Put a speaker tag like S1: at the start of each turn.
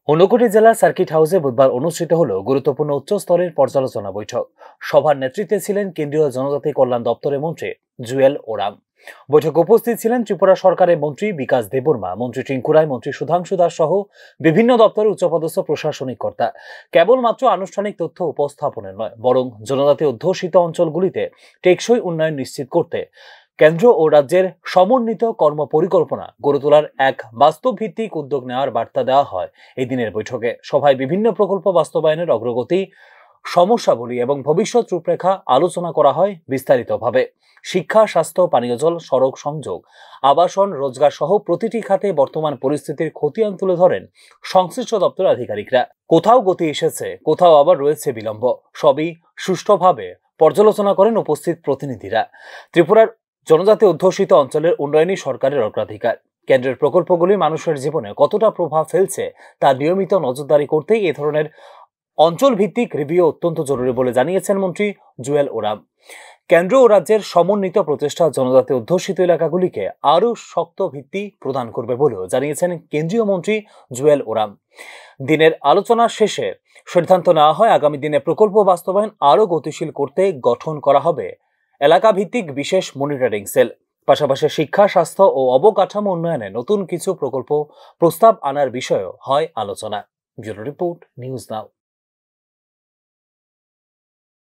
S1: ঊনকোটি জেলার সার্কিট হাউসে বুধবার অনুষ্ঠিত হল গুরুত্বপূর্ণ উচ্চ স্তরের পর্যালোচনা বৈঠক। সভার নেতৃত্বে ছিলেন কেন্দ্রীয় জনজাতি কল্যাণ দপ্তরের মন্ত্রী জুয়েল ওরাম। বৈঠকে উপস্থিত ছিলেন ত্রিপুরা সরকারের মন্ত্রী বিকাশ দেববর্মা, মন্ত্রী টিঙ্কু রায়, মন্ত্রী সুধাংশু দাস সহ বিভিন্ন দপ্তরের উচ্চপদস্থ প্রশাসনিক কর্তা। কেবলমাত্র আনুষ্ঠানিক তথ্য উপস্থাপনের নয়, বরং জনজাতি অধ্যুষিত অঞ্চলগুলিতে টেকসই উন্নয়ন নিশ্চিত করতে কেন্দ্র ও রাজ্যের সমন্বিত কর্ম পরিকল্পনা গড়ে তোলার এক বাস্তব ভিত্তিক উদ্যোগ নেওয়ার বার্তা দেওয়া হয় এই দিনের বৈঠকে। সভায় বিভিন্ন প্রকল্প বাস্তবায়নের অগ্রগতি, সমস্যাবলী এবং ভবিষ্যৎ রূপরেখা আলোচনা করা হয় বিস্তারিতভাবে। শিক্ষা, স্বাস্থ্য, পানীয় জল, সড়ক সংযোগ, আবাসন, রোজগার সহ প্রতিটি খাতে বর্তমান পরিস্থিতির খতিয়ান তুলে ধরেন সংশ্লিষ্ট দপ্তরের আধিকারিকরা। কোথাও গতি এসেছে, কোথাও আবার রয়েছে বিলম্ব, সবই সুষ্ঠুভাবে পর্যালোচনা করেন উপস্থিত প্রতিনিধিরা। ত্রিপুরার জনজাতি অধ্যুষিত অঞ্চলের উন্নয়নই সরকারের অগ্রাধিকার। কেন্দ্রের প্রকল্পগুলি মানুষের জীবনে কতটা প্রভাব ফেলছে তা নিয়মিত নজরদারি করতেই এ ধরনের অঞ্চল ভিত্তিক রিভিউ অত্যন্ত জরুরি বলে জানিয়েছেন মন্ত্রী জুয়েল ওরাম। কেন্দ্র ও রাজ্যের সমন্বিত প্রচেষ্টা জনজাতি অধ্যুষিত এলাকাগুলিকে আরও শক্ত ভিত্তি প্রদান করবে বলেও জানিয়েছেন কেন্দ্রীয় মন্ত্রী জুয়েল ওরাম। দিনের আলোচনা শেষে সিদ্ধান্ত নেওয়া হয় আগামী দিনে প্রকল্প বাস্তবায়ন আরও গতিশীল করতে গঠন করা হবে এলাকা ভিত্তিক বিশেষ মনিটরিং সেল। পাশাপাশি শিক্ষা, স্বাস্থ্য ও অবকাঠামো উন্নয়নে নতুন কিছু প্রকল্প প্রস্তাব আনার বিষয়েও হয় আলোচনা। Bureau report, news now.